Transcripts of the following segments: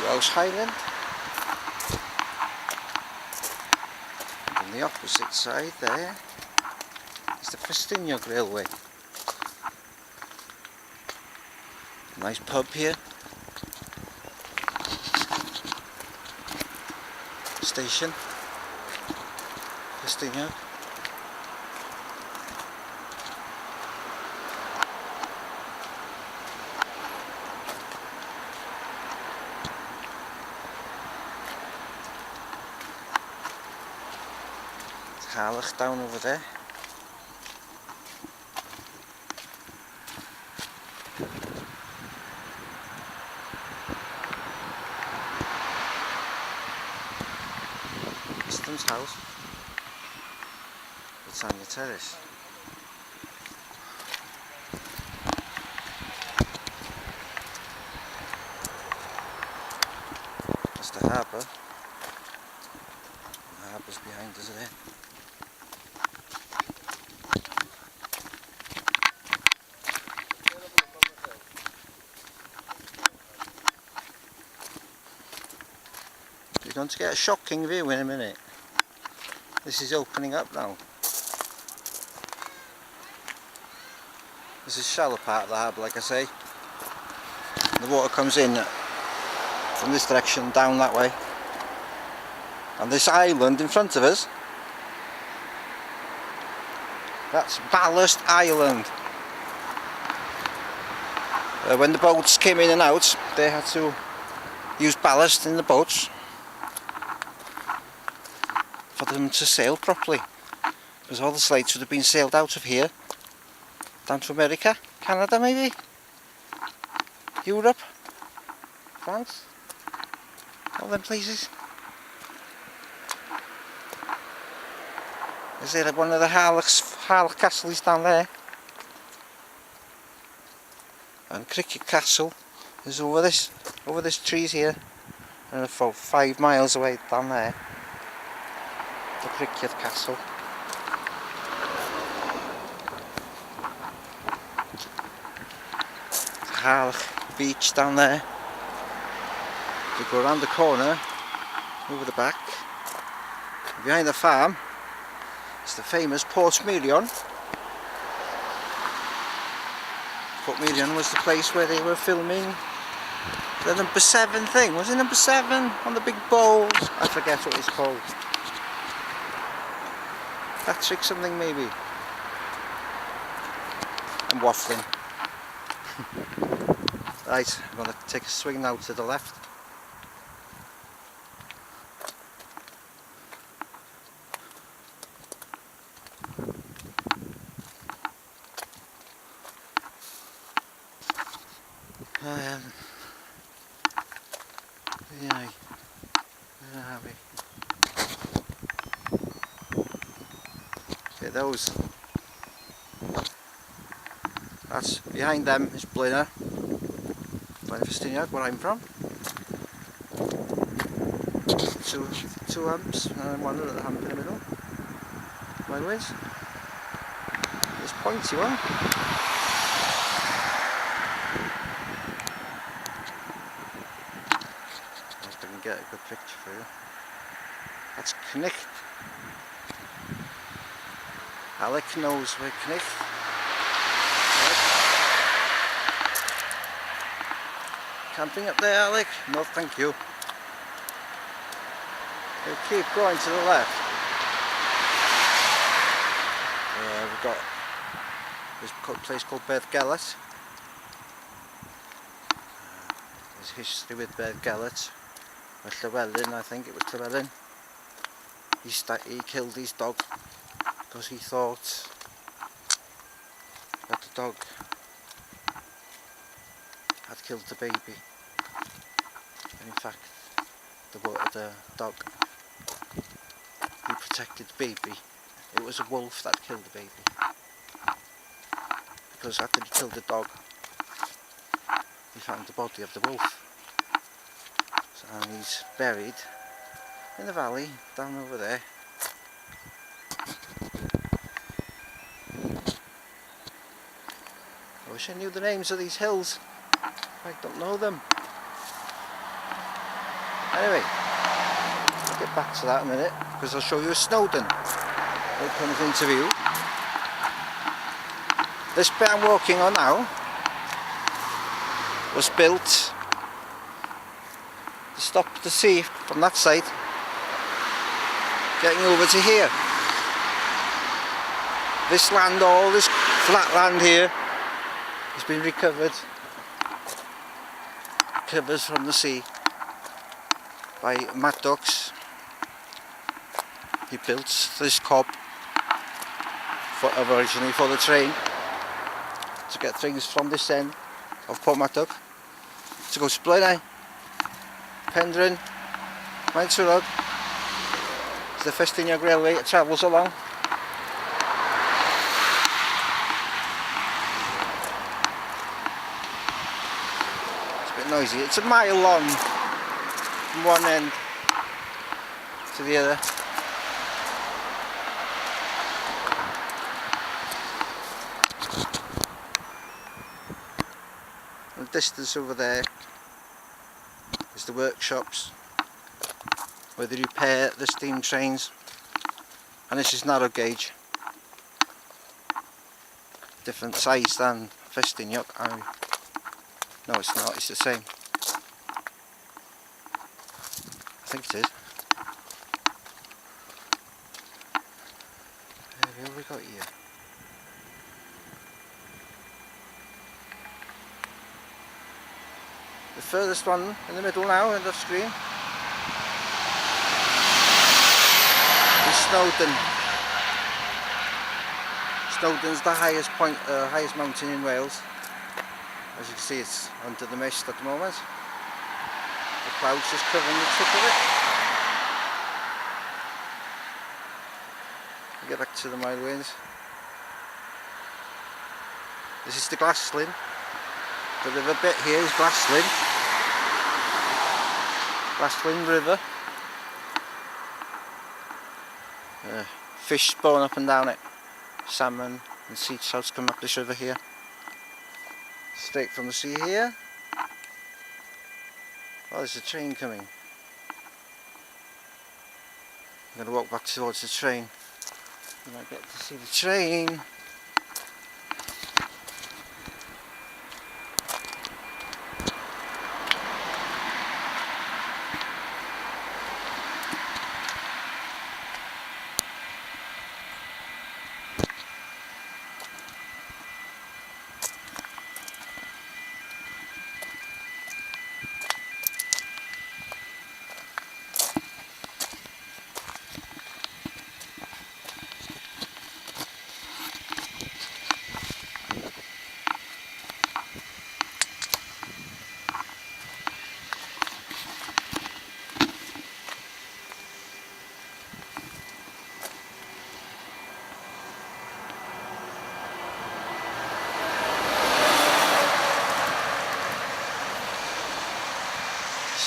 Welsh Highland, and on the opposite side there is the Ffestinog railway. Nice pub here, station, Ffestinog. Harlech down over there. Preston's house. It's on the terrace. That's the harbour. The harbour's behind us there. You're going to get a shocking view in a minute. This is opening up now. This is shallow part of the harbour, like I say. The water comes in from this direction down that way. And this island in front of us, that's Ballast Island. When the boats came in and out, they had to use ballast in the boats for them to sail properly, because all the slates would have been sailed out of here down to America, Canada maybe, Europe, France, all them places. Is there one of the Harlech castles down there? And Cricket Castle is over this trees here, and about 5 miles away down there. The Cricket Castle. The Harlech beach down there. You go around the corner, over the back. Behind the farm is the famous porthmadog. Porthmadog was the place where they were filming the number 7 thing. Was it number 7 on the big bowls? I forget what it's called. Patrick something maybe. I'm waffling. Right, I'm going to take a swing now to the left. Yeah, where are we? Okay, those. That's behind them is blaenau, Ffestinog, where I'm from. Two humps and one little hump in the middle. Moelwyns. This pointy one. I can get a good picture for you. That's cnicht. Alec knows where cnicht. Camping up there, Alec? No, thank you. We'll keep going to the left. We've got this place called Gallas. There's history with Gallas. With Llewellyn, I think it was Llewellyn. He killed his dog because he thought that the dog had killed the baby. And in fact, the dog protected the baby. It was a wolf that killed the baby. Because after he killed the dog, he found the body of the wolf. And he's buried in the valley down over there. I wish I knew the names of these hills. I don't know them. Anyway, I'll get back to that in a minute, because I'll show you a snowdon that comes into view. This bit I'm walking on now was built to stop the sea from that side getting over to here. This land, all this flat land here, has been recovered, covers from the sea by Maddox. He built this cob originally for the train, to get things from this end of Porthmadog to go to Blaenau, Pendrin, Moelwyns, the Ffestinog railway. It travels along. It's a bit noisy. It's a mile long from one end to the other. And the distance over there is the workshops where they repair the steam trains, and this is narrow gauge, different size than Ffestinog. No, it's not, it's the same. I think it is. What have we got here? The furthest one in the middle now in the screen is Snowdon. Snowdon's the highest point, highest mountain in Wales. As you can see, it's under the mist at the moment. The clouds just covering the tip of it. We'll get back to the moelwyns. This is the glaslyn. The river bit here is Glaslyn. Glaslyn River. Fish spawning up and down it. Salmon and sea trouts come up this river here. Straight from the sea here. Oh, there's a train coming. I'm going to walk back towards the train and I get to see the train.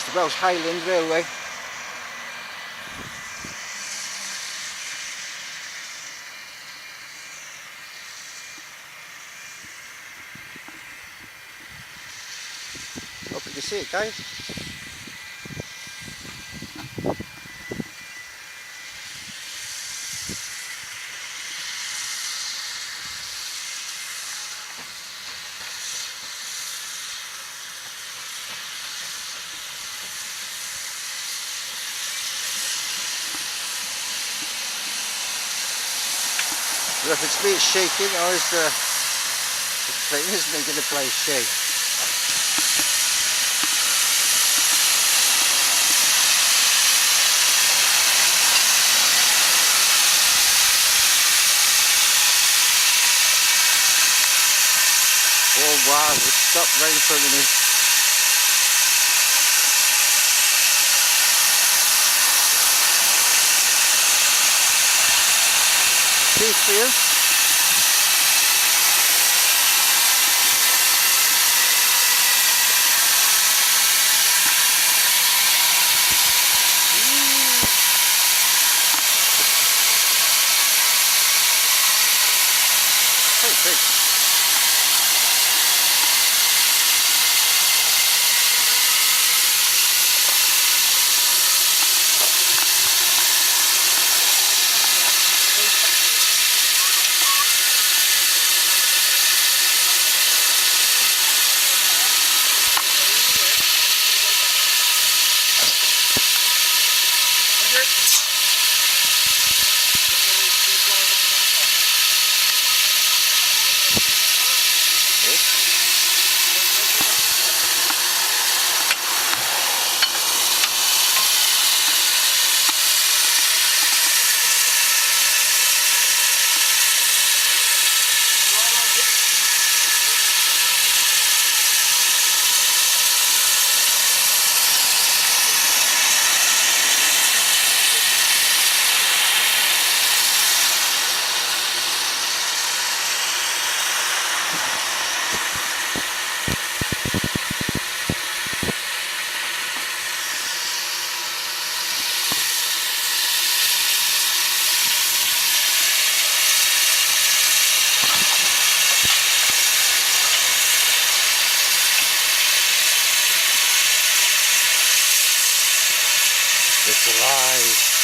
The Welsh Highland Railway. Hope you can see it, guys. If it's me shaking, or is the train is making the place shake? Oh wow, it stopped right in front of me. Cheers for you. Quite big. It's alive.